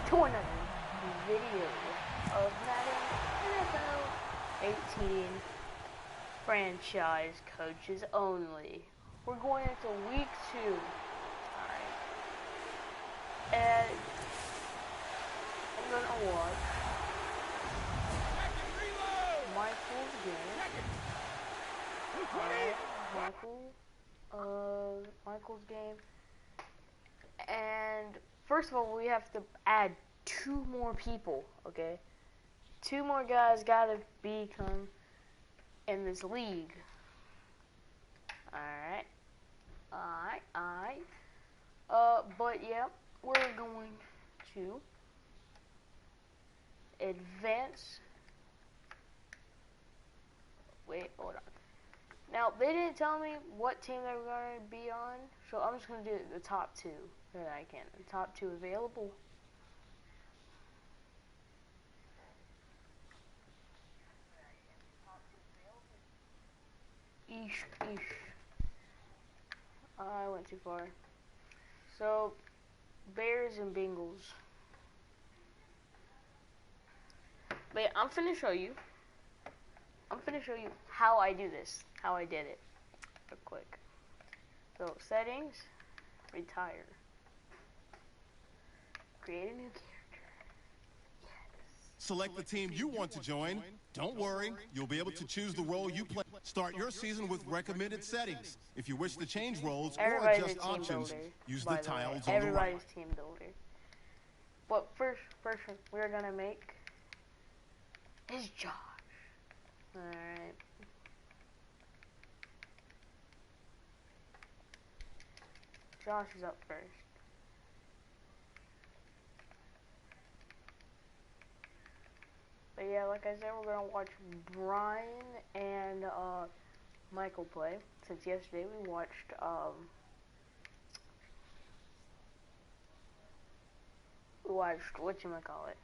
to another video of Madden NFL 18 franchise coaches only. We're going into week 2. Alright. And I'm gonna watch Michael's game. Alright, Michael's game. And first of all, we have to add 2 more people, okay? 2 more guys gotta become in this league. Alright. But yeah, we're going to advance. Wait, hold on. Now, they didn't tell me what team they were going to be on, so I'm just going to do the top 2 that I can. The top 2 available. Eesh. I went too far. So, Bears and Bengals. But yeah, I'm finna show you how I do this. How I did it. Real quick. So, settings, retire. Create a new character. Yes. Select the team you want to join. Don't worry, you'll be able to choose the role you play. Start your season with recommended settings. If you wish to change roles or adjust options, use the tiles on the right. Everybody's team builder. But first we're gonna make is Josh. Alright. Josh is up first. But yeah, like I said, we're gonna watch Brian and Michael play. Since yesterday we watched whatchamacallit.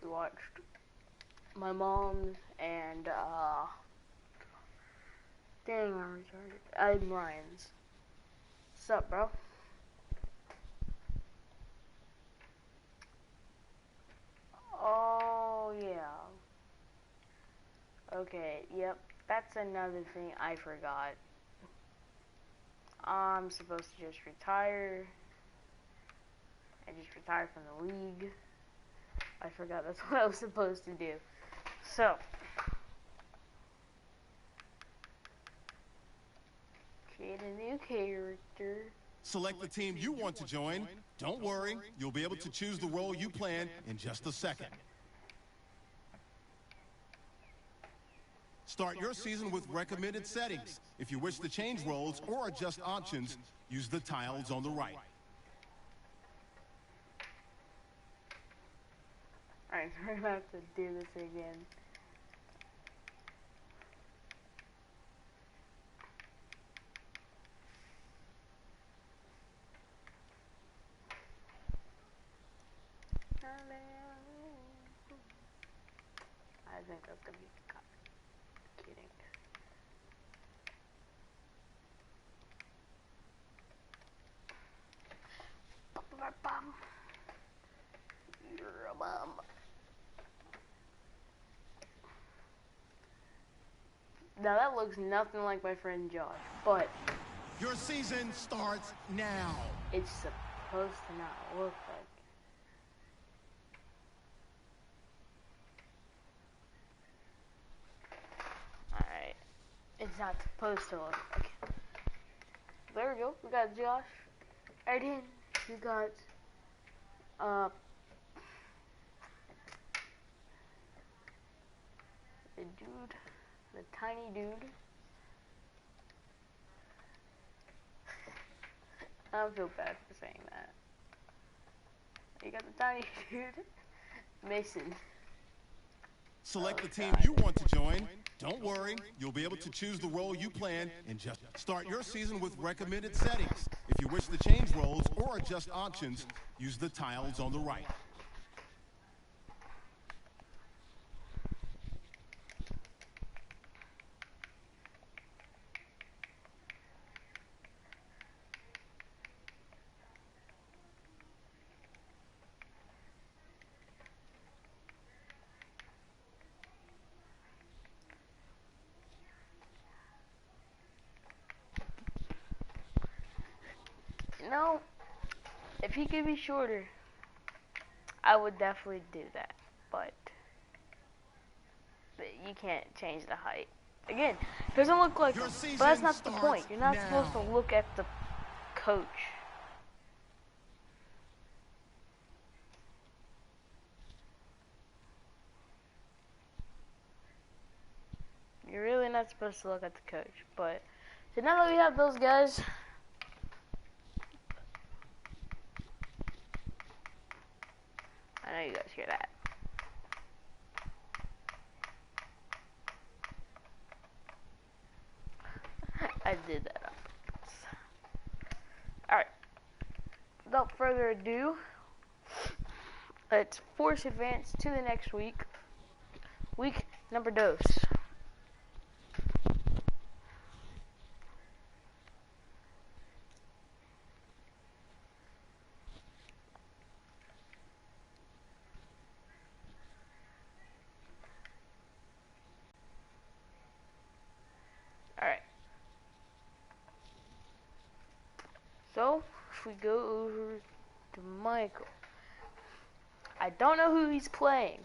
We watched my mom's and dang, I'm retarded. I'm Ryan's. What's up, bro? Oh yeah. Okay, yep. That's another thing I forgot. I'm supposed to just retire. I just retired from the league. I forgot that's what I was supposed to do. So, create a new character. Select the team you want to join. Don't worry, you'll be able to choose the role you plan in just a second. Start your season with recommended settings. If you wish to change roles or adjust options, use the tiles on the right. Alright, so we're gonna have to do this again. I think that's gonna be kidding. Bum. You're a bum. Now that looks nothing like my friend Josh, but Your season starts now. it's supposed to not look like. Alright. It's not supposed to look like. There we go. We got Josh. Right in. We got the dude. The tiny dude. I don't feel bad for saying that. You got the tiny dude. Mason. Select the team you want to join. Don't worry, you'll be able to choose the role you plan and just start your season with recommended settings. If you wish to change roles or adjust options, use the tiles on the right. No, if he could be shorter, I would definitely do that. But you can't change the height. Again, it doesn't look like him. But that's not the point. You're not supposed to look at the coach. You're really not supposed to look at the coach. But so now that we have those guys, I know you guys hear that. I did that on purpose. Alright. Without further ado, let's force advance to the next week. Week number 2. Alright. So, if we go over to Michael. I don't know who he's playing.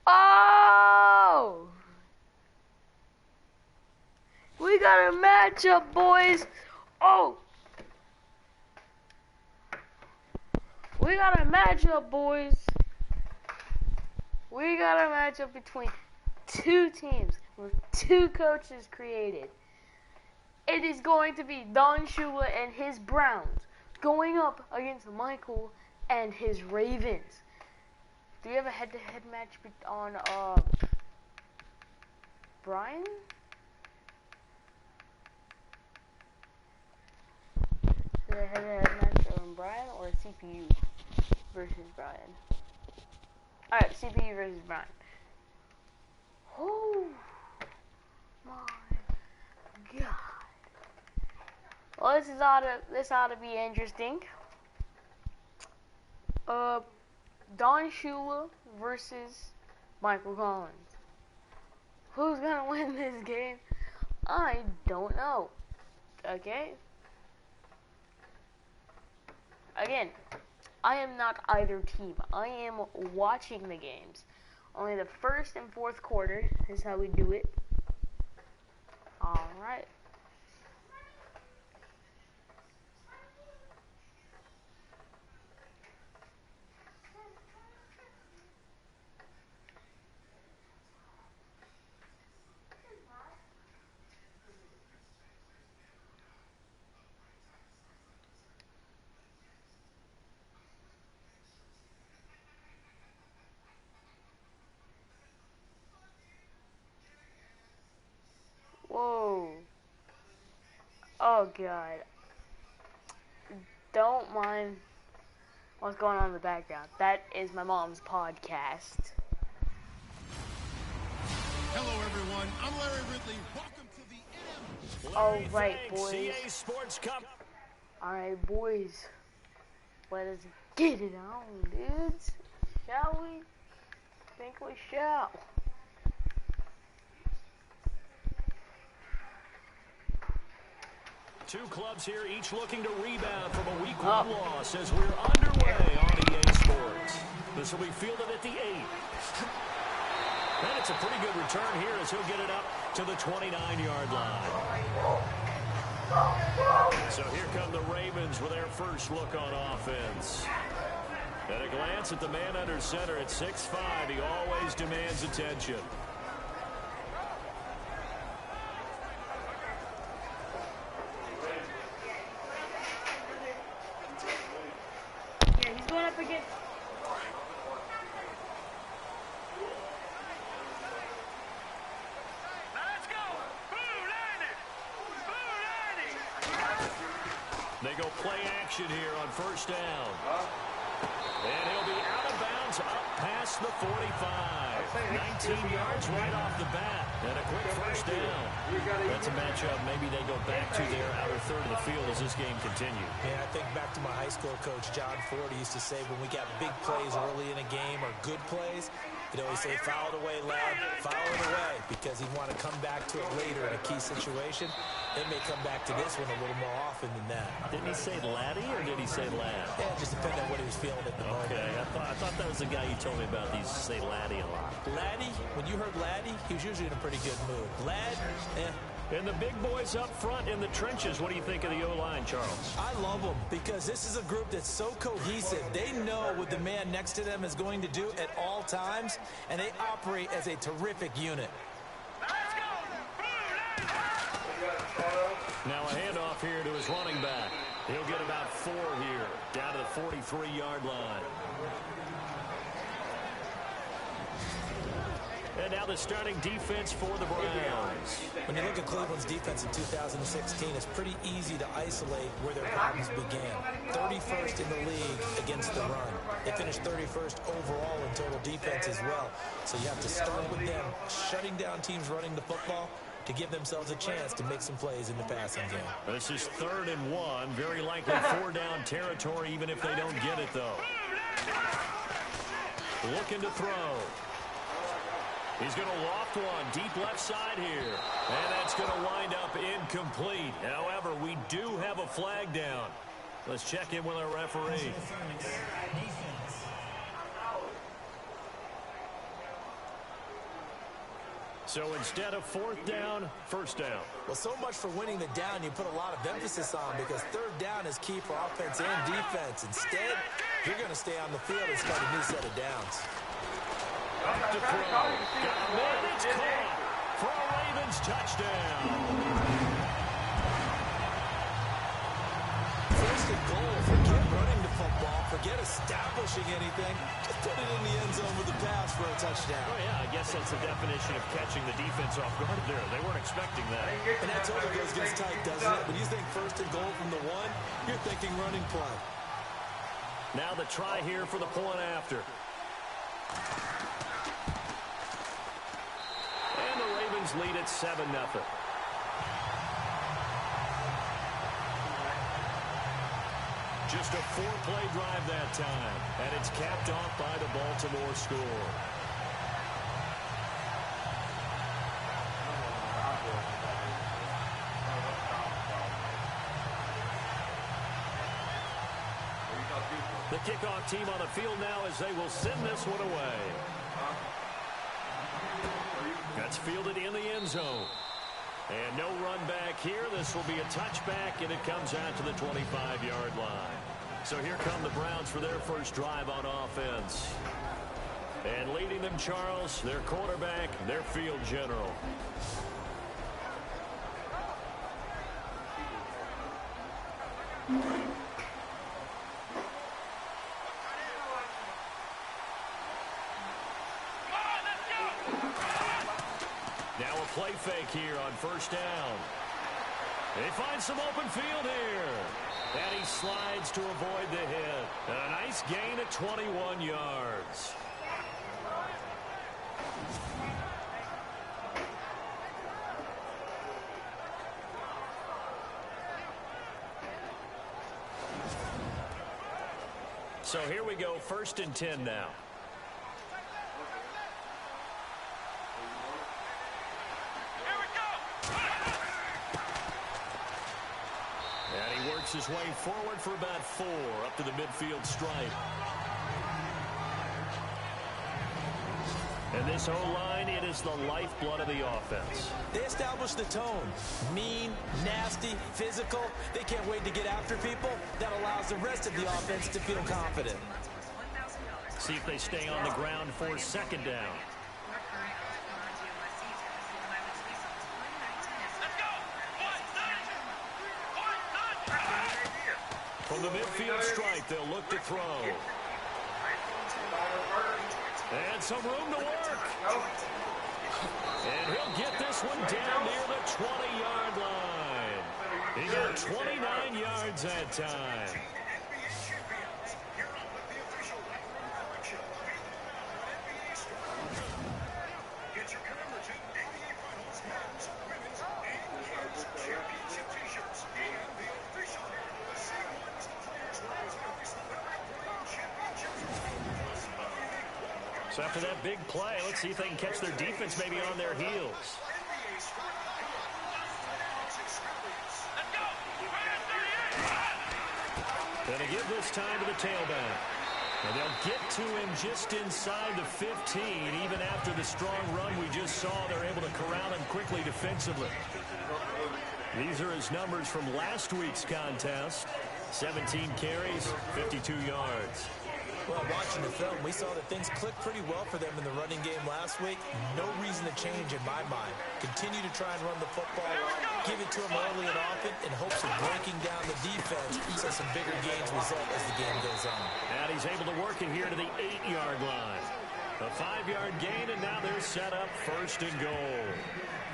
Oh! We got a matchup, boys. Oh! We got a matchup, boys. We got a matchup between two teams with two coaches created. It is going to be Don Shula and his Browns going up against Michael and his Ravens. Do you have a head-to-head match on Brian? Is there a head-to-head match on Brian or CPU versus Brian? Alright, CPU versus Brian. Oh my god. Well, this ought to be interesting. Don Shula versus Michael Collins. Who's gonna win this game? I don't know. Okay? Again, I am not either team. I am watching the games. Only the first and fourth quarter is how we do it. Alright. Whoa. Oh god. Don't mind what's going on in the background. That is my mom's podcast. Hello, everyone. I'm Larry Ridley. Welcome to the All right, boys. CA Sports Cup. All right, boys. Let us get it on, dudes. Shall we? Think we shall. Two clubs here, each looking to rebound from a week 1 loss as we're underway on EA Sports. This will be fielded at the 8. And it's a pretty good return here as he'll get it up to the 29-yard line. So here come the Ravens with their first look on offense. At a glance at the man under center at 6'5", he always demands attention. Yeah, he's going up against... They go play action here on first down. And he'll be out of bounds up past the 45. 19 yards right off the bat. And a quick first down. That's a matchup maybe they go back to their outer third of the field as this game continues. Yeah, I think back to my high school coach, John Ford. He used to say when we got big plays early in a game or good plays, You know, he say, foul it away, lad, foul it away, because he'd want to come back to it later in a key situation. They may come back to this one a little more often than that. Didn't he say laddie or did he say lad? Yeah, it just depended on what he was feeling at the moment. Okay, I thought that was the guy you told me about. He used to say laddie a lot. Laddie, when you heard laddie, he was usually in a pretty good mood. Lad, And the big boys up front in the trenches, what do you think of the O-line, Charles? I love them because this is a group that's so cohesive. They know what the man next to them is going to do at all times, and they operate as a terrific unit. Now a handoff here to his running back. He'll get about 4 here, down to the 43-yard line. And now the starting defense for the Browns. When you look at Cleveland's defense in 2016, it's pretty easy to isolate where their problems began. 31st in the league against the run. They finished 31st overall in total defense as well. So you have to start with them shutting down teams running the football to give themselves a chance to make some plays in the passing game. This is 3rd and 1. Very likely 4-down territory, even if they don't get it, though. Looking to throw. He's going to loft one deep left side here. And that's going to wind up incomplete. However, we do have a flag down. Let's check in with our referee. So instead of 4th down, 1st down. Well, so much for winning the down you put a lot of emphasis on, because 3rd down is key for offense and defense. Instead, you're going to stay on the field and start a new set of downs. To throw. Got a man, it's caught for a Ravens touchdown. 1st and goal. Forget running the football. Forget establishing anything. Just put it in the end zone with a pass for a touchdown. Oh, yeah, I guess that's the definition of catching the defense off guard there. They weren't expecting that. And that totally goes against tight, doesn't it? When you think 1st and goal from the 1, you're thinking running play. Now the try here for the point after. And the Ravens lead at 7-0. Just a 4-play drive that time, and it's capped off by the Baltimore score. The kickoff team on the field now as they will send this one away. That's fielded in the end zone. And no run back here. This will be a touchback, and it comes out to the 25-yard line. So here come the Browns for their first drive on offense. And leading them, Charles, their quarterback, their field general. Now a play fake here on 1st down. They find some open field here. And he slides to avoid the hit. And a nice gain of 21 yards. So here we go, 1st and 10 now. And he works his way forward for about 4 up to the midfield stripe. And this O-line, it is the lifeblood of the offense. They establish the tone. Mean, nasty, physical. They can't wait to get after people. That allows the rest of the offense to feel confident. See if they stay on the ground for 2nd down. From the midfield stripe, they'll look to throw. And some room to work. And he'll get this one down near the 20-yard line. He got 29 yards that time. So after that big play, let's see if they can catch their defense maybe on their heels. Going to give this time to the tailback. And they'll get to him just inside the 15. Even after the strong run we just saw, they're able to corral him quickly defensively. These are his numbers from last week's contest. 17 carries, 52 yards. Well, watching the film, we saw that things clicked pretty well for them in the running game last week. No reason to change in my mind. Continue to try and run the football, give it to them early and often in hopes of breaking down the defense so some bigger gains result as the game goes on. And he's able to work it here to the 8-yard line. A 5-yard gain, and now they're set up 1st and goal.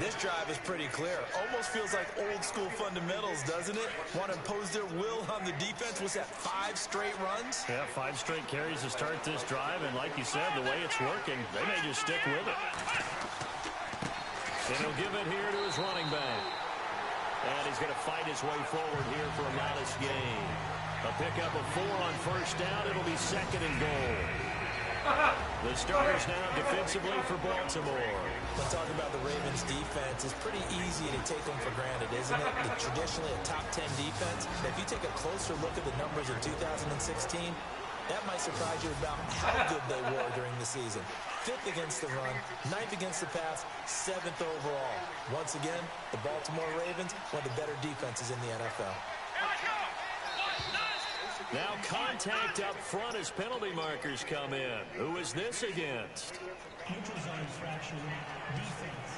This drive is pretty clear. Almost feels like old-school fundamentals, doesn't it? Want to impose their will on the defense. Was that 5 straight runs? Yeah, 5 straight carries to start this drive, and like you said, the way it's working, they may just stick with it. And he'll give it here to his running back. And he's going to fight his way forward here for a modest gain. A pickup of 4 on 1st down. It'll be 2nd and goal. The starters now defensively for Baltimore. When talking about the Ravens defense, it's pretty easy to take them for granted, isn't it? It's traditionally a top 10 defense. But if you take a closer look at the numbers in 2016, that might surprise you about how good they were during the season. 5th against the run, 9th against the pass, 7th overall. Once again, the Baltimore Ravens, one of the better defenses in the NFL. Now contact up front as penalty markers come in. Who is this against? Neutral zone infraction, defense.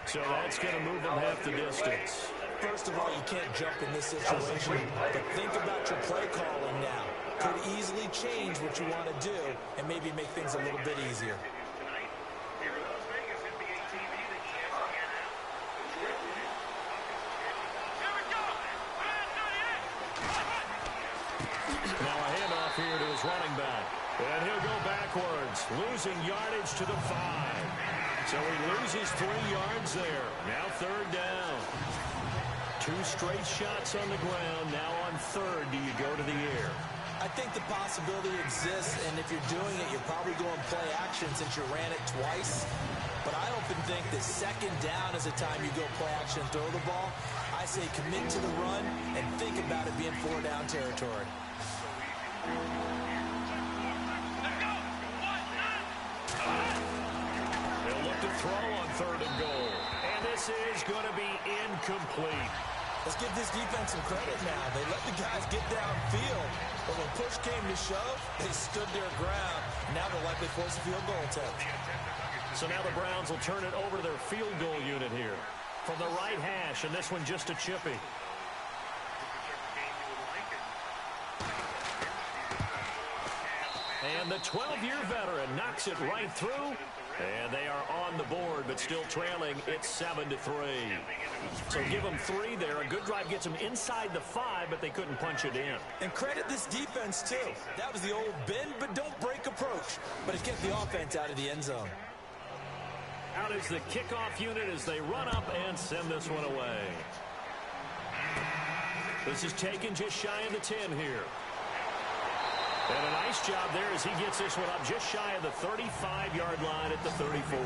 So that's going to move them half the distance. First of all, you can't jump in this situation, but think about your play calling now. Could easily change what you want to do and maybe make things a little bit easier. Here to his running back. And he'll go backwards, losing yardage to the 5. So he loses 3 yards there. Now 3rd down. 2 straight shots on the ground. Now on 3rd, do you go to the air? I think the possibility exists, and if you're doing it, you're probably going play action since you ran it twice. But I often think that 2nd down is the time you go play action and throw the ball. I say commit to the run and think about it being 4 down territory. They'll look to throw on 3rd and goal. And this is going to be incomplete. Let's give this defense some credit now. They let the guys get downfield. But when push came to shove, they stood their ground. Now they'll likely force a field goal attempt. So now the Browns will turn it over to their field goal unit here. From the right hash, and this one just a chippy. And the 12-year veteran knocks it right through. And they are on the board, but still trailing. It's 7-3. So give them 3 there. A good drive gets them inside the 5, but they couldn't punch it in. And credit this defense, too. That was the old bend but don't break approach. But it kept the offense out of the end zone. Out is the kickoff unit as they run up and send this one away. This is taken just shy of the 10 here. And a nice job there as he gets this one up just shy of the 35-yard line at the 34.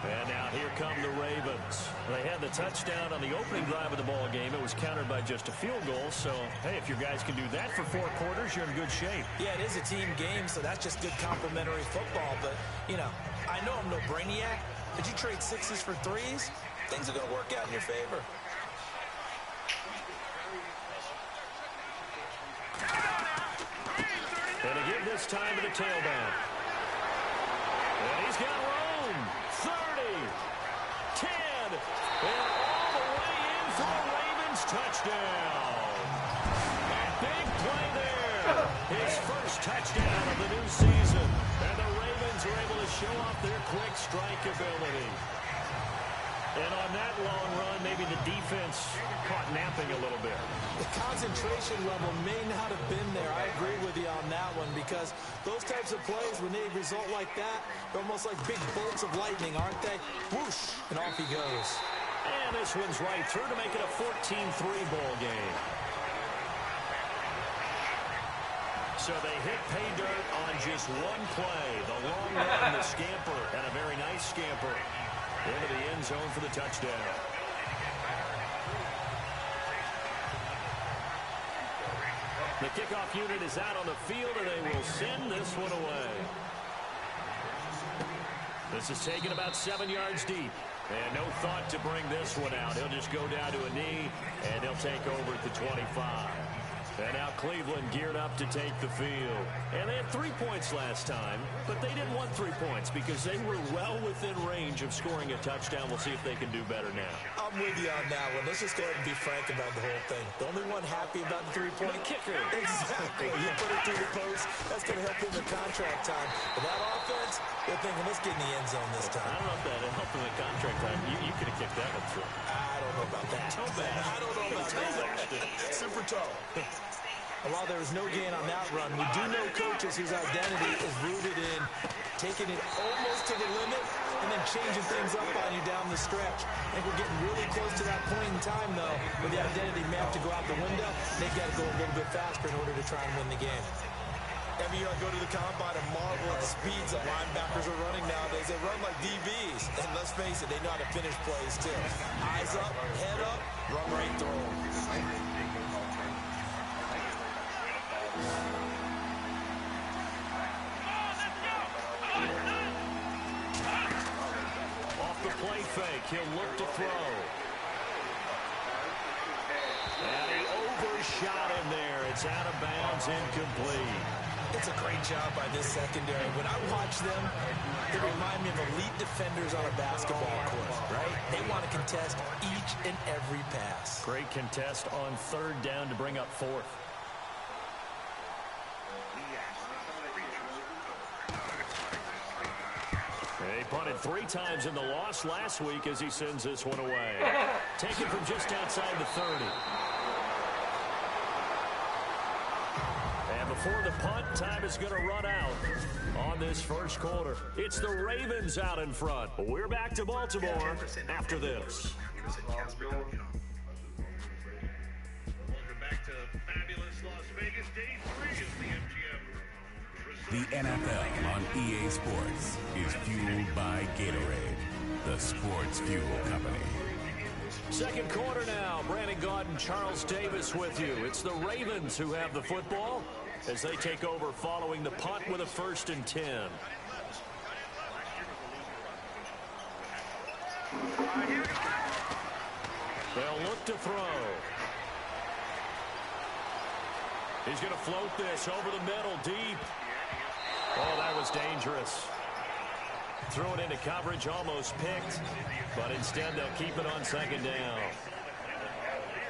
And now here come the Ravens. They had the touchdown on the opening drive of the ball game. It was countered by just a field goal. So, hey, if your guys can do that for 4 quarters, you're in good shape. Yeah, it is a team game, so that's just good complementary football. But, you know, I know I'm no brainiac. Did you trade 6s for 3s? Things are going to work out in your favor. And to give this time to the tailback. And he's got room. 30, 10, and all the way in for a Ravens touchdown. Big play there. His first touchdown of the new season. And the Ravens are able to show off their quick strike ability. And on that long run, maybe the defense caught napping a little bit. The concentration level may not have been there. I agree with you on that one because those types of plays, when they result like that, they're almost like big bolts of lightning, aren't they? Whoosh, and off he goes. And this one's right through to make it a 14-3 ball game. So they hit pay dirt on just one play. The long run, the scamper, and a very nice scamper into the end zone for the touchdown. The kickoff unit is out on the field, and they will send this one away. This is taken about 7 yards deep. And no thought to bring this one out. He'll just go down to a knee, and he'll take over at the 25. And now Cleveland geared up to take the field. And they had 3 points last time, but they didn't want 3 points because they were well within range of scoring a touchdown. We'll see if they can do better now. I'm with you on that one. Let's just go ahead and be frank about the whole thing. The only one happy about the 3-point kicker. Exactly. You put it through the post. That's going to help him in contract time. But that offense, they're thinking, let's get in the end zone this time. I don't know if that helped him in contract time. You could have kicked that one through. I don't know about that. I don't know about that. Super toe. And while there was no gain on that run, we do know coaches whose identity is rooted in taking it almost to the limit and then changing things up on you down the stretch. I think we're getting really close to that point in time, though, where the identity may have to go out the window. They've got to go a little bit faster in order to try and win the game. Every year I go to the combine and marvel at the speeds that linebackers are running nowadays. They run like DBs. And let's face it, they know how to finish plays, too. Eyes up, head up, run right through them. Off the play fake, he'll look to throw. And he overshot him there. It's out of bounds, incomplete. It's a great job by this secondary. When I watch them, they remind me of elite defenders on a basketball court, right? They want to contest each and every pass. Great contest on third down to bring up fourth. He punted 3 times in the loss last week as he sends this one away. Taken from just outside the 30. And before the punt, time is going to run out on this first quarter. It's the Ravens out in front. We're back to Baltimore after this. Welcome back to fabulous Las Vegas. Day 3 of the MGM. The NFL on EA Sports is fueled by Gatorade, the sports fuel company. Second quarter now. Brandon Gaudin, Charles Davis with you. It's the Ravens who have the football as they take over following the punt with a 1st and 10. They'll look to throw. He's going to float this over the middle deep. Oh, that was dangerous. Threw it into coverage, almost picked, but instead they'll keep it on 2nd down.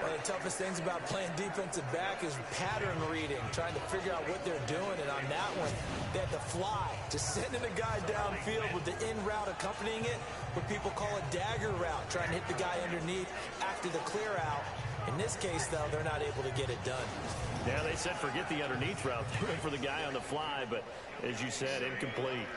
One of the toughest things about playing defensive back is pattern reading, trying to figure out what they're doing. And on that one, they had to fly, just sending a guy downfield with the in route accompanying it, what people call a dagger route, trying to hit the guy underneath after the clear out. In this case, though, they're not able to get it done. Yeah, they said forget the underneath route. They went for the guy on the fly, but as you said, incomplete.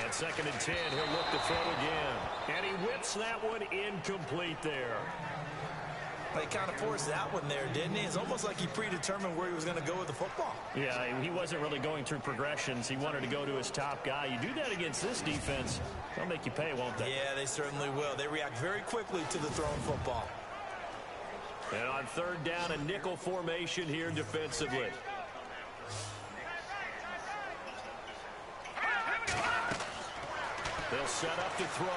And 2nd and 10, he'll look to throw again. And he whips that one incomplete there. They kind of forced that one there, didn't he? It's almost like he predetermined where he was going to go with the football. Yeah, he wasn't really going through progressions. He wanted to go to his top guy. You do that against this defense, they'll make you pay, won't they? Yeah, they certainly will. They react very quickly to the thrown football. And on 3rd down, a nickel formation here defensively. They'll set up to throw.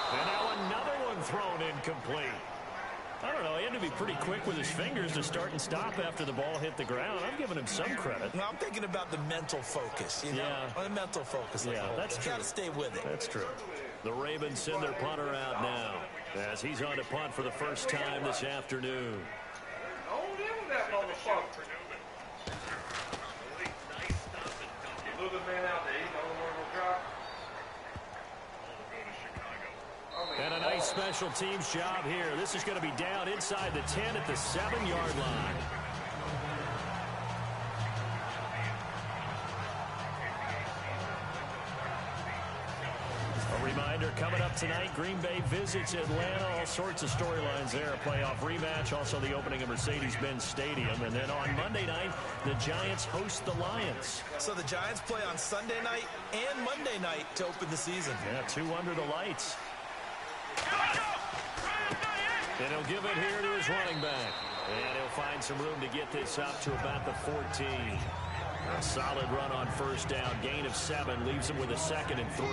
And now another one thrown incomplete. I don't know, he had to be pretty quick with his fingers to start and stop after the ball hit the ground. I'm giving him some credit. No, I'm thinking about the mental focus, you know? Yeah. The mental focus. Yeah, that's true. Got to stay with it. That's true. The Ravens send their punter out now as he's on to punt for the first time this afternoon. And a nice special teams job here. This is going to be down inside the 10 at the 7-yard line. A reminder, coming up tonight, Green Bay visits Atlanta. All sorts of storylines there. A playoff rematch, also the opening of Mercedes-Benz Stadium. And then on Monday night, the Giants host the Lions. So the Giants play on Sunday night and Monday night to open the season. Yeah, 2 under the lights. And he'll give it here to his running back. And he'll find some room to get this up to about the 14. A solid run on first down. Gain of 7 leaves him with a 2nd and 3.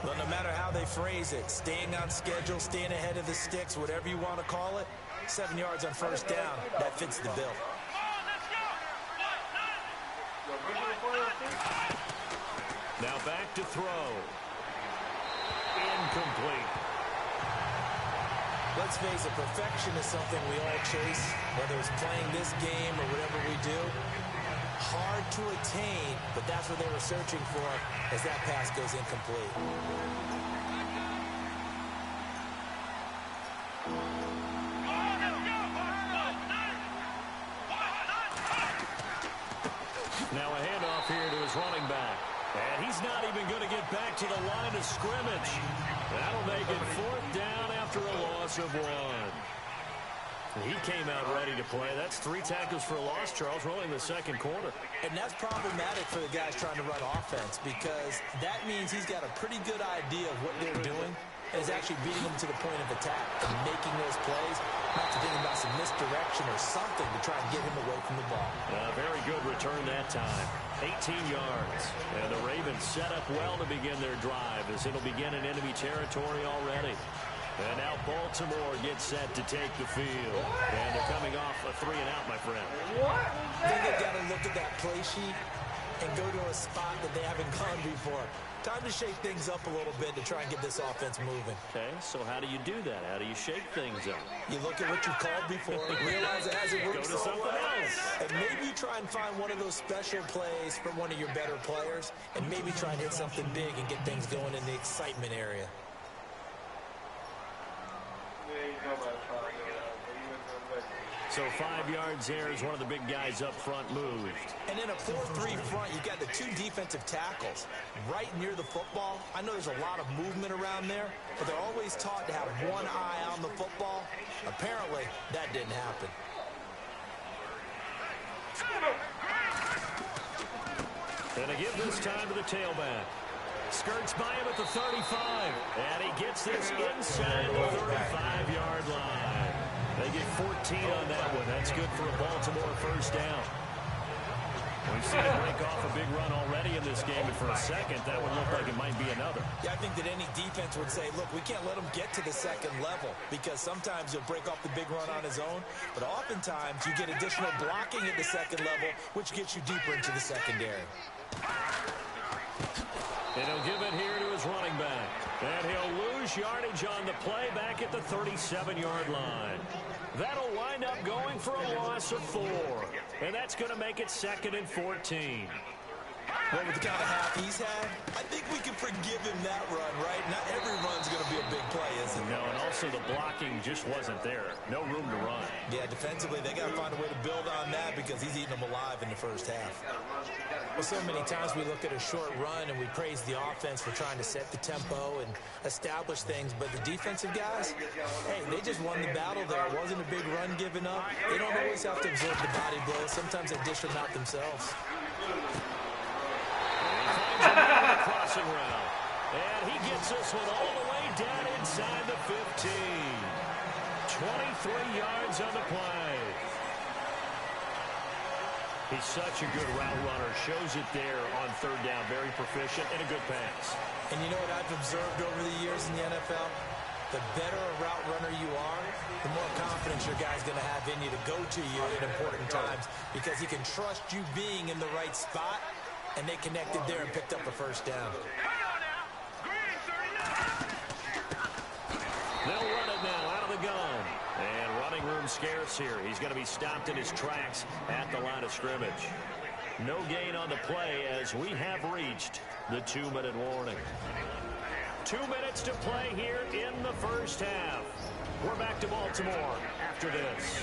Well, no matter how they phrase it, staying on schedule, staying ahead of the sticks, whatever you want to call it, 7 yards on first down, that fits the bill. Now back to throw. Incomplete. Let's face it, perfection is something we all chase, whether it's playing this game or whatever we do. Hard to attain, but that's what they were searching for as that pass goes incomplete. Now a handoff here to his running back. And he's not even going to get back to the line of scrimmage. That'll make it 4th down after a loss of 1. He came out ready to play. That's 3 tackles for a loss, Charles, rolling the second quarter. And that's problematic for the guys trying to run offense because that means he's got a pretty good idea of what they're doing and is actually beating them to the point of attack and making those plays, not to think about some misdirection or something to try and get him away from the ball. Very good return that time. 18 yards. And the Ravens set up well to begin their drive as it'll begin in enemy territory already. And now Baltimore gets set to take the field. And they're coming off a 3-and-out, my friend. I think they've got to look at that play sheet and go to a spot that they haven't gone before. Time to shake things up a little bit to try and get this offense moving. Okay, so how do you do that? How do you shake things up? You look at what you've called before, realize it hasn't worked Go to something else. and maybe you try and find one of those special plays from one of your better players, and maybe try and hit something big and get things going in the excitement area. So 5 yards there as one of the big guys up front moved. And in a 4-3 front, you've got the 2 defensive tackles right near the football. I know there's a lot of movement around there, but they're always taught to have one eye on the football. Apparently, that didn't happen. And they give this time to the tailback. Skirts by him at the 35. And he gets this inside the 35-yard line. They get 14 on that one. That's good for a Baltimore first down. We've seen him break off a big run already in this game, and for a second, that would look like it might be another. Yeah, I think that any defense would say, look, we can't let him get to the second level because sometimes he'll break off the big run on his own, but oftentimes you get additional blocking at the second level, which gets you deeper into the secondary. And he'll give it here to his running back. And he'll lose yardage on the play back at the 37-yard line. That'll wind up going for a loss of 4. And that's going to make it 2nd and 14. Well, with the kind of half he's had, I think we can forgive him that run, right? Not every run's going to be a big play, is it? No, and also the blocking just wasn't there. No room to run. Yeah, defensively, they got to find a way to build on that because he's eating them alive in the first half. Well, so many times we look at a short run and we praise the offense for trying to set the tempo and establish things, but the defensive guys, hey, they just won the battle there. It wasn't a big run given up. They don't always have to absorb the body blows. Sometimes they dish them out themselves. Crossing route. And he gets this one all the way down inside the 15. 23 yards on the play. He's such a good route runner. Shows it there on third down. Very proficient and a good pass. And you know what I've observed over the years in the NFL? The better a route runner you are, the more confidence your guy's going to have in you to go to you at important times because he can trust you being in the right spot, and they connected there and picked up a first down. They'll run it now out of the gun. And running room scarce here. He's going to be stopped in his tracks at the line of scrimmage. No gain on the play as we have reached the 2-minute warning. 2 minutes to play here in the first half. We're back to Baltimore after this.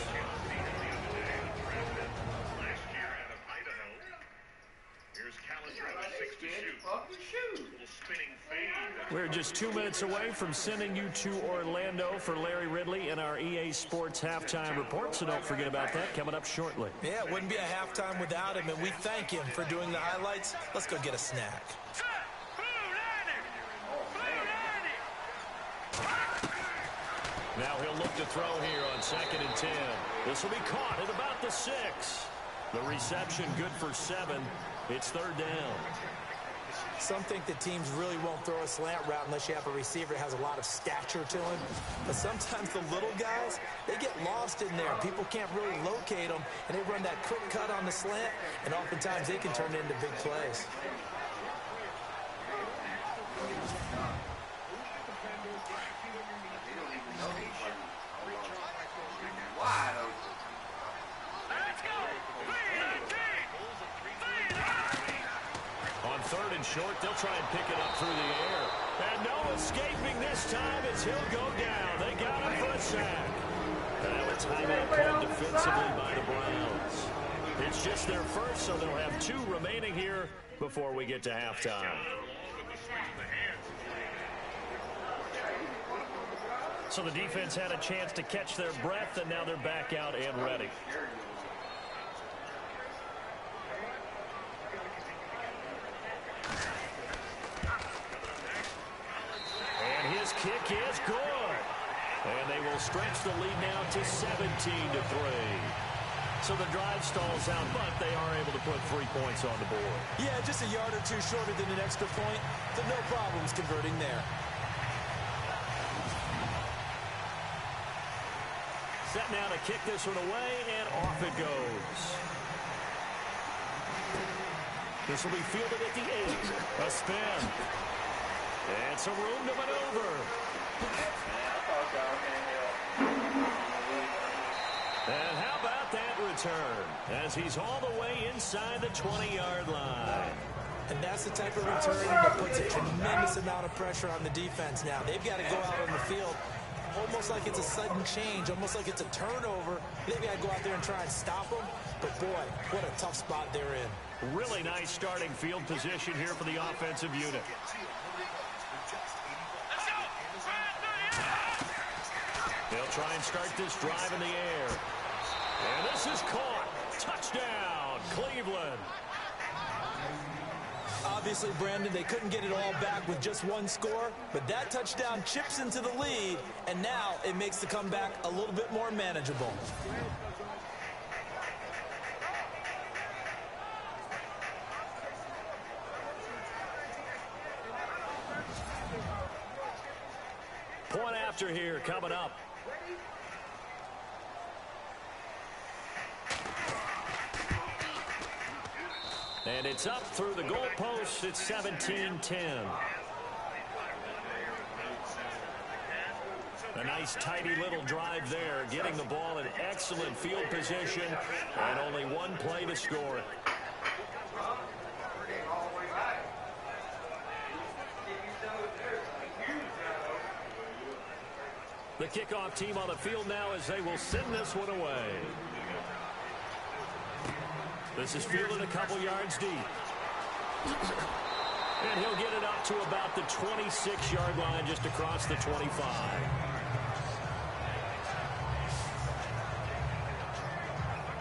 We're just 2 minutes away from sending you to Orlando for Larry Ridley and our EA Sports halftime report, so don't forget about that coming up shortly. Yeah, it wouldn't be a halftime without him, and we thank him for doing the highlights. Let's go get a snack. Now he'll look to throw here on 2nd and 10. This will be caught at about the 6. The reception good for 7. It's 3rd down. Some think that teams really won't throw a slant route unless you have a receiver that has a lot of stature to him. But sometimes the little guys, they get lost in there. People can't really locate them, and they run that quick cut on the slant, and oftentimes they can turn it into big plays. On 3rd and short, they'll try and pick it up through the air. And no escaping this time as he'll go down. They got him for a sack. Now a timeout called defensively by the Browns. It's just their first, so they'll have 2 remaining here before we get to halftime. So the defense had a chance to catch their breath, and now they're back out and ready. And his kick is good. And they will stretch the lead now to 17-3. So the drive stalls out, but they are able to put 3 points on the board. Yeah, just a yard or 2 shorter than an extra point, so no problems converting there. Set now to kick this one away, and off it goes. This will be fielded at the 8. A spin. And some room to maneuver. And how about that return? As he's all the way inside the 20-yard line. And that's the type of return that puts a tremendous amount of pressure on the defense now. They've got to go out on the field almost like it's a sudden change, almost like it's a turnover. They've got to go out there and try and stop them. But, boy, what a tough spot they're in. Really nice starting field position here for the offensive unit. They'll try and start this drive in the air. And this is caught. Touchdown, Cleveland. Obviously, Brandon, they couldn't get it all back with just 1 score, but that touchdown chips into the lead, and now it makes the comeback a little bit more manageable. Point after here coming up. And it's up through the goalpost. It's 17-10. A nice, tidy little drive there, getting the ball in excellent field position, and only 1 play to score it. The kickoff team on the field now as they will send this one away. This is fielded a couple yards deep. And he'll get it up to about the 26-yard line, just across the 25.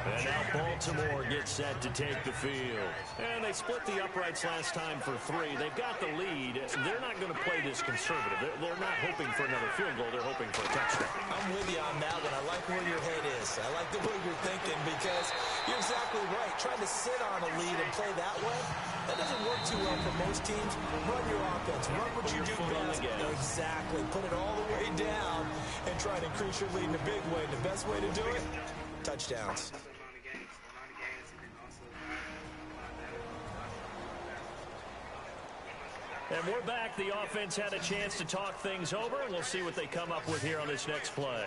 And now Baltimore gets set to take the field. And they split the uprights last time for 3. They've got the lead. They're not going to play this conservative. They're not hoping for another field goal. They're hoping for a touchdown. I'm with you on that one. I like where your head is. I like the way you're thinking because you're exactly right. Trying to sit on a lead and play that way, that doesn't work too well for most teams. Run your offense. Run what you do best. Exactly. Put it all the way down and try to increase your lead in a big way. The best way to do it, touchdowns. And we're back. The offense had a chance to talk things over, and we'll see what they come up with here on this next play.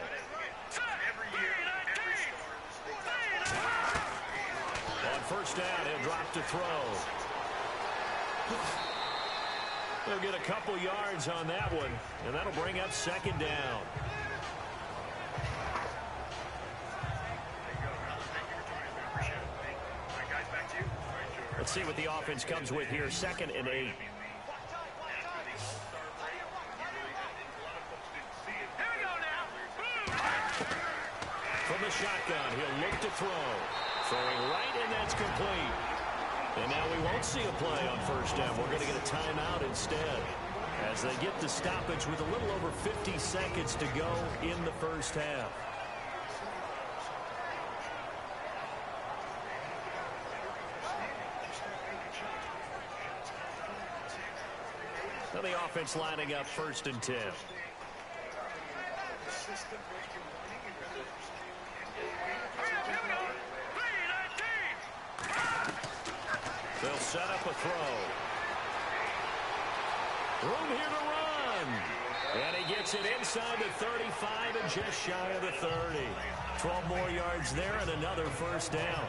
On first down, he'll drop to throw. They'll get a couple yards on that one, and that'll bring up second down. Let's see what the offense comes with here. 2nd and 8. From the shotgun, he'll look to throw. Throwing right, and that's complete. And now we won't see a play on first down. We're going to get a timeout instead, as they get the stoppage with a little over 50 seconds to go in the first half. Now the offense lining up 1st and 10. They'll set up a throw. Room here to run. And he gets it inside the 35 and just shy of the 30. 12 more yards there and another first down.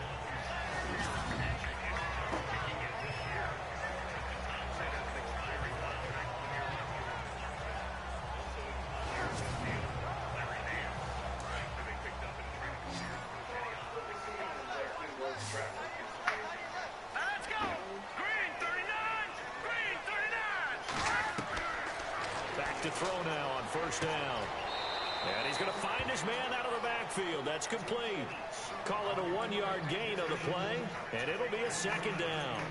To throw now on first down. And he's going to find his man out of the backfield. That's complete. Call it a 1-yard gain on the play, and it'll be a second down.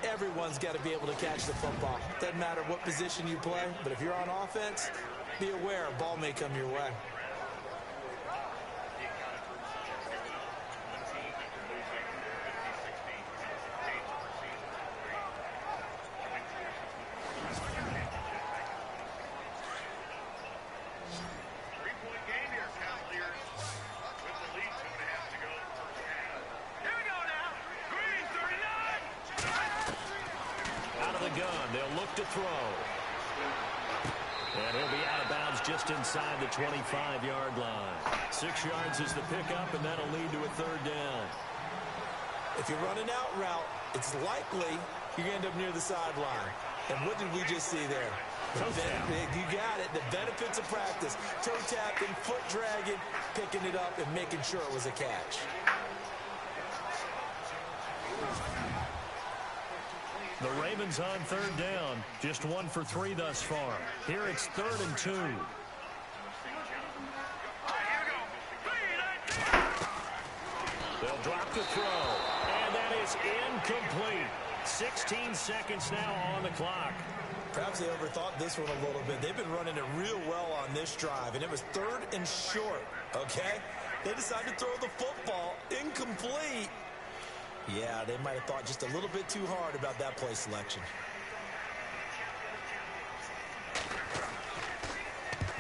Everyone's got to be able to catch the football. Doesn't matter what position you play, but if you're on offense, be aware a ball may come your way. To throw. And he'll be out of bounds just inside the 25-yard line. 6 yards is the pickup, and that'll lead to a 3rd down. If you're running out route, it's likely you're going to end up near the sideline. And what did we just see there? You got it. The benefits of practice. Toe tapping, foot dragging, picking it up, and making sure it was a catch. The Ravens on 3rd down. Just 1 for 3 thus far. Here it's 3rd and 2. They'll drop the throw. And that is incomplete. 16 seconds now on the clock. Perhaps they overthought this one a little bit. They've been running it real well on this drive, and it was 3rd and short, okay? They decided to throw the football incomplete. Yeah, they might have thought just a little bit too hard about that play selection.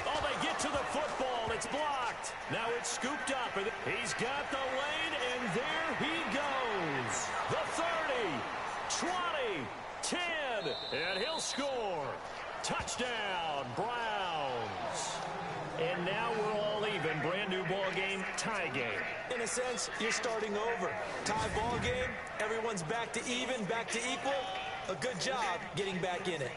Oh, they get to the football. It's blocked. Now it's scooped up. He's got the lane, and there he goes. The 30, 20, 10, and he'll score. Touchdown, Browns. And now we're all even. Brand new ball game, tie game. In a sense, you're starting over. Tie ball game, everyone's back to even, back to equal. A good job getting back in it.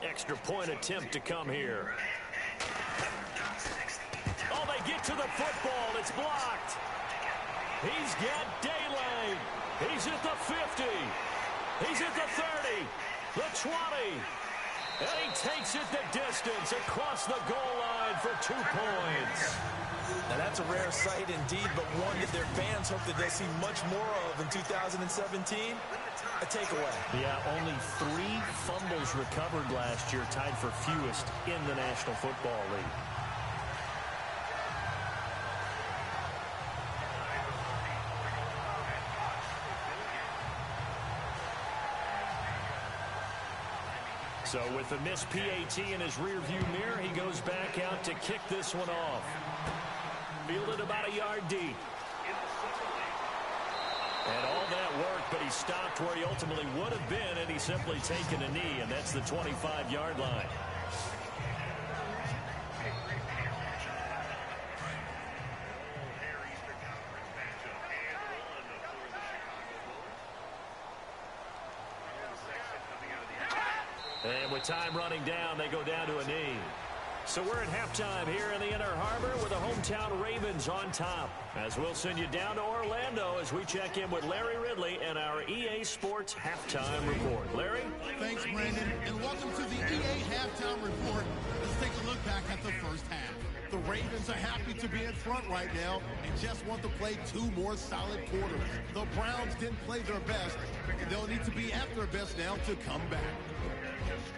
Extra point attempt to come here. Oh, they get to the football. It's blocked. He's got daylight. He's at the 50. He's at the 30. The 20. And he takes it the distance across the goal line for 2 points. Now, that's a rare sight indeed, but one that their fans hope that they'll see much more of in 2017. A takeaway. Yeah, only 3 fumbles recovered last year, tied for fewest in the National Football League. So with the missed PAT in his rearview mirror, he goes back out to kick this one off. Fielded about a yard deep. And all that work but he stopped where he ultimately would have been, and he's simply taken a knee, and that's the 25-yard line. And with time running down, they go down to a knee. So we're at halftime here in the Inner Harbor with the hometown Ravens on top. As we'll send you down to Orlando as we check in with Larry Ridley and our EA Sports Halftime Report. Larry? Thanks, Brandon, and welcome to the EA Halftime Report. Let's take a look back at the first half. The Ravens are happy to be in front right now and just want to play 2 more solid quarters. The Browns didn't play their best, and they'll need to be at their best now to come back.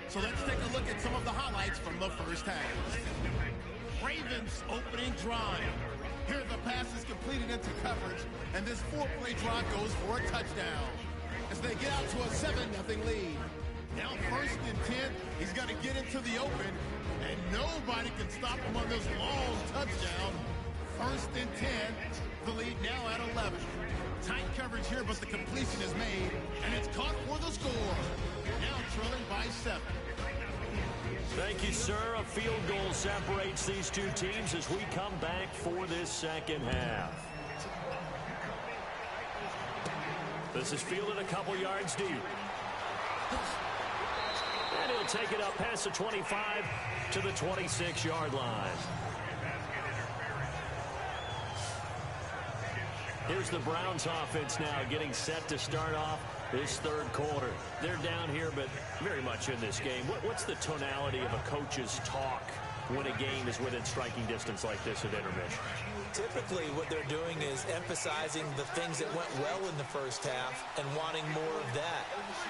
So let's take a look at some of the highlights from the first half. Ravens opening drive. Here the pass is completed into coverage, and this 4-play drive goes for a touchdown. As they get out to a 7-0 lead. Now 1st and 10, he's got to get into the open, and nobody can stop him on this long touchdown. 1st and 10, the lead now at 11. Tight coverage here, but the completion is made, and it's caught for the score. Now trailing by 7. Thank you, sir. A field goal separates these two teams as we come back for this second half. This is fielded a couple yards deep. And he'll take it up past the 25 to the 26-yard line. Here's the Browns offense now getting set to start off this third quarter. They're down here, but very much in this game. What's the tonality of a coach's talk when a game is within striking distance like this at intermission? Typically, what they're doing is emphasizing the things that went well in the first half and wanting more of that.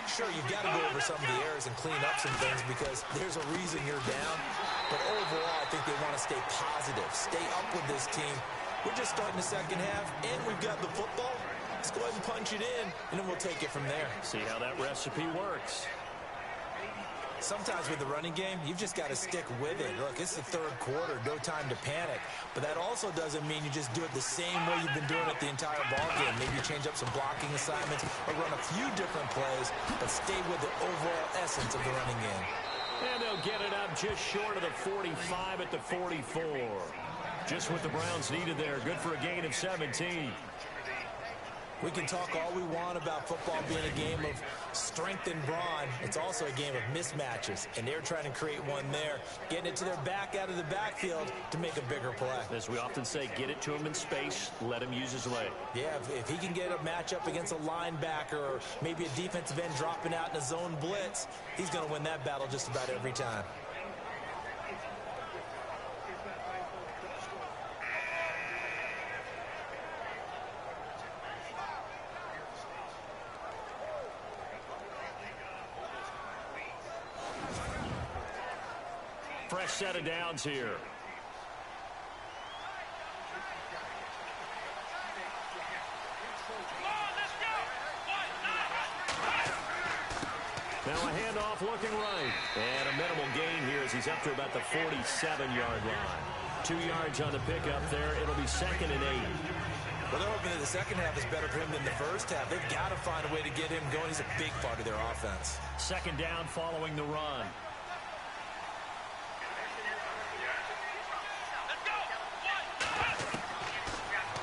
Sure, you've got to go over some of the errors and clean up some things because there's a reason you're down. But overall, I think they want to stay positive, stay up with this team. We're just starting the second half, and we've got the football. Let's go ahead and punch it in, and then we'll take it from there. See how that recipe works. Sometimes with the running game, you've just got to stick with it. Look, it's the third quarter, no time to panic. But that also doesn't mean you just do it the same way you've been doing it the entire ball game. Maybe you change up some blocking assignments or run a few different plays, but stay with the overall essence of the running game. And they'll get it up just short of the 45 at the 44. Just what the Browns needed there. Good for a gain of 17. We can talk all we want about football being a game of strength and brawn. It's also a game of mismatches, and they're trying to create one there, getting it to their back out of the backfield to make a bigger play. As we often say, get it to him in space, let him use his leg. Yeah, if he can get a matchup against a linebacker or maybe a defensive end dropping out in a zone blitz, he's going to win that battle just about every time. Fresh set of downs here. Now a handoff looking right. And a minimal gain here as he's up to about the 47-yard line. 2 yards on the pickup there. It'll be 2nd and 8. Well, they're hoping that the second half is better for him than the first half. They've got to find a way to get him going. He's a big part of their offense. 2nd down following the run.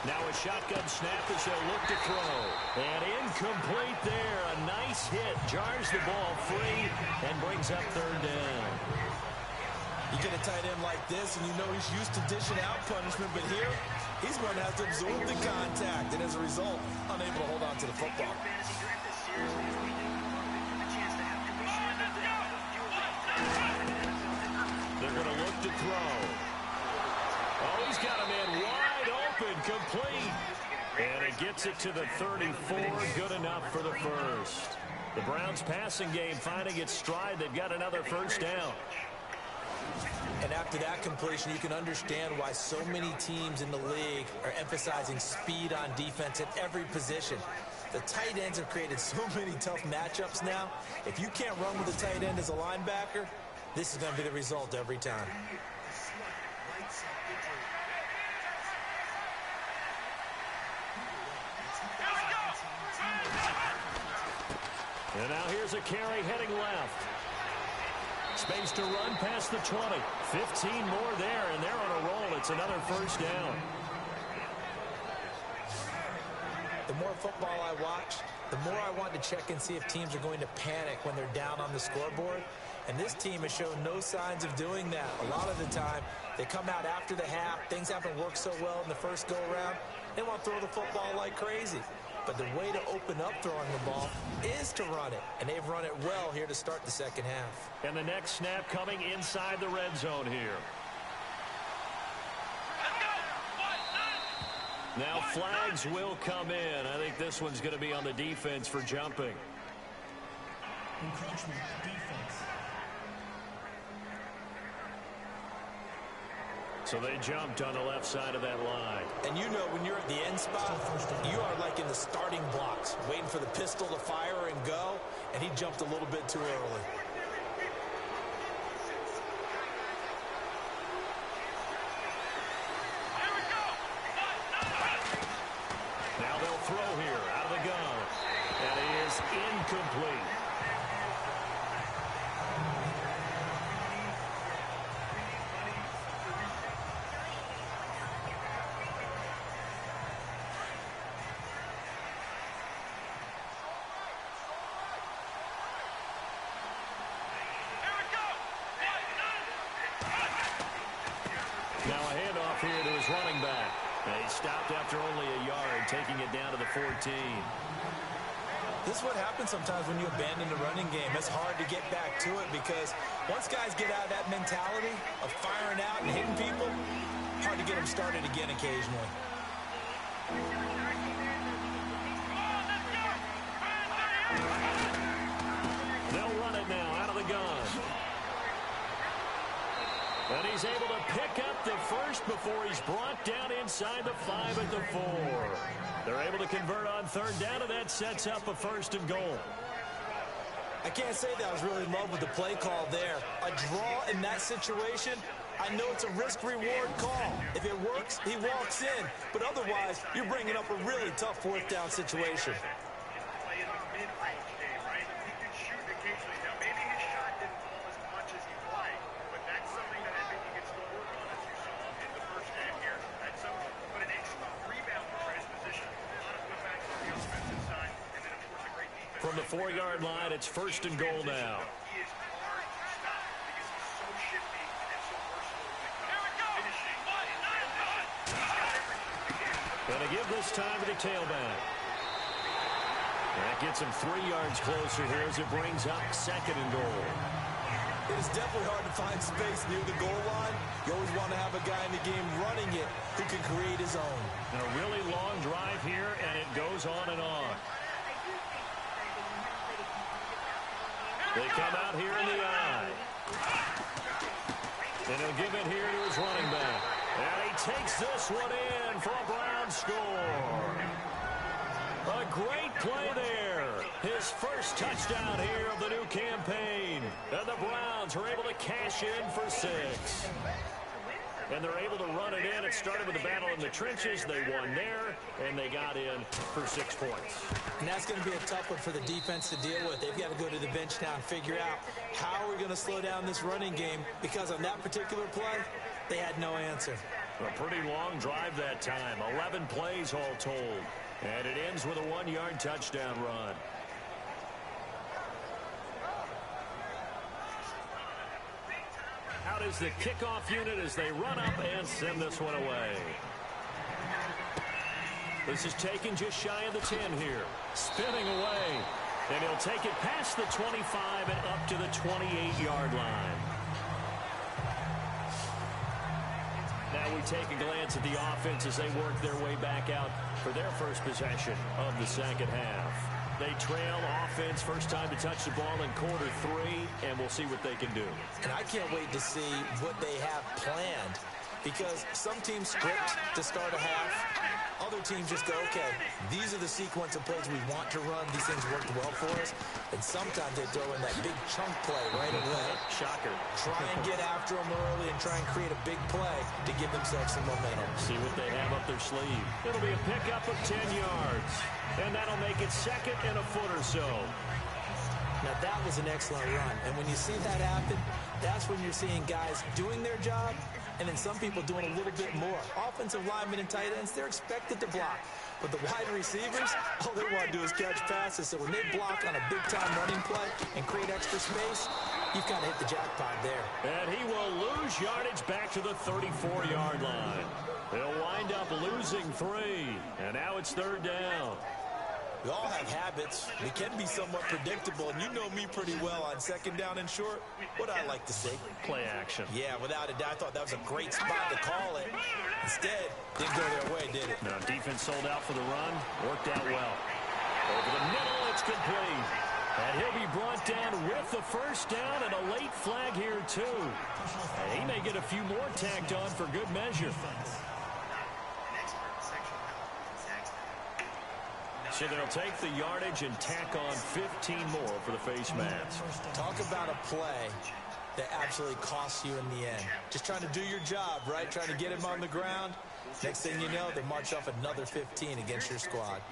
Now a shotgun snap as they'll look to throw. And incomplete there. A nice hit. Jars the ball free and brings up 3rd down. You get a tight end like this, and you know he's used to dishing out punishment, but here, he's going to have to absorb the contact, and as a result, unable to hold on to the football. They're going to look to throw. Oh, he's got a man wide open, complete. And it gets it to the 34, good enough for the first. The Browns passing game finding its stride. They've got another 1st down. And after that completion, you can understand why so many teams in the league are emphasizing speed on defense at every position. The tight ends have created so many tough matchups now. If you can't run with a tight end as a linebacker, this is going to be the result every time. And now here's a carry heading left. Space to run past the 20. 15 more there, and they're on a roll. It's another first down. The more football I watch, the more I want to check and see if teams are going to panic when they're down on the scoreboard. And this team has shown no signs of doing that. A lot of the time, they come out after the half. Things haven't worked so well in the first go-around. They want to throw the football like crazy. But the way to open up throwing the ball is to run it. And they've run it well here to start the second half. And the next snap coming inside the red zone here. Now flags will come in. I think this one's going to be on the defense for jumping. Encroachment, defense. So they jumped on the left side of that line. And you know when you're at the end spot, you are like in the starting blocks, waiting for the pistol to fire and go, and he jumped a little bit too early. Now they'll throw here out of the gun. And he is incomplete. Now a handoff here to his running back. And he stopped after only a yard, taking it down to the 14. This is what happens sometimes when you abandon the running game. It's hard to get back to it because once guys get out of that mentality of firing out and hitting people, hard to get them started again occasionally. They'll run it now out of the gun. And he's able to pick up the first before he's brought down inside the 5 at the 4. They're able to convert on third down, and that sets up a 1st and goal. I can't say that I was really in love with the play call there. A draw in that situation, I know it's a risk-reward call. If it works, he walks in. But otherwise, you're bringing up a really tough 4th down situation. From the 4-yard line, it's 1st and goal now. Going to give this time to the tailback. That gets him 3 yards closer here as it brings up 2nd and goal. It is definitely hard to find space near the goal line. You always want to have a guy in the game running it who can create his own. And a really long drive here, and it goes on and on. They come out here in the eye. And he'll give it here to his running back. And he takes this one in for a Brown score. A great play there. His first touchdown here of the new campaign. And the Browns are able to cash in for 6. And they're able to run it in. It started with a battle in the trenches. They won there, and they got in for 6 points. And that's going to be a tough one for the defense to deal with. They've got to go to the bench now and figure out how we're going to slow down this running game, because on that particular play, they had no answer. A pretty long drive that time. 11 plays all told. And it ends with a 1-yard touchdown run. Out is the kickoff unit as they run up and send this one away. This is taken just shy of the 10 here. Spinning away. And he'll take it past the 25 and up to the 28-yard line. Now we take a glance at the offense as they work their way back out for their first possession of the second half. They trail offense, first time to touch the ball in quarter 3, and we'll see what they can do. And I can't wait to see what they have planned, because some teams script to start a half. Other teams just go, okay, these are the sequence of plays we want to run. These things worked well for us. And sometimes they throw in that big chunk play right away. Shocker. Try and get after them early and try and create a big play to give themselves some momentum. See what they have up their sleeve. It'll be a pickup of 10 yards. And that'll make it 2nd and a foot or so. Now, that was an excellent run. And when you see that happen, that's when you're seeing guys doing their job and then some people doing a little bit more. Offensive linemen and tight ends, they're expected to block. But the wide receivers, all they want to do is catch passes. So when they block on a big-time running play and create extra space, you've kind of hit the jackpot there. And he will lose yardage back to the 34-yard line. They'll wind up losing 3. And now it's 3rd down. We all have habits. We can be somewhat predictable, and you know me pretty well on 2nd down and short. What I like to say? Play action. Yeah, without a doubt, I thought that was a great spot to call it. Instead, didn't go their way, did it? Now, defense sold out for the run. Worked out well. Over the middle, it's complete. And he'll be brought down with the 1st down and a late flag here, too. And he may get a few more tacked on for good measure. So they'll take the yardage and tack on 15 more for the face mask. Talk about a play that absolutely costs you in the end. Just trying to do your job, right? Trying to get him on the ground. Next thing you know, they march off another 15 against your squad.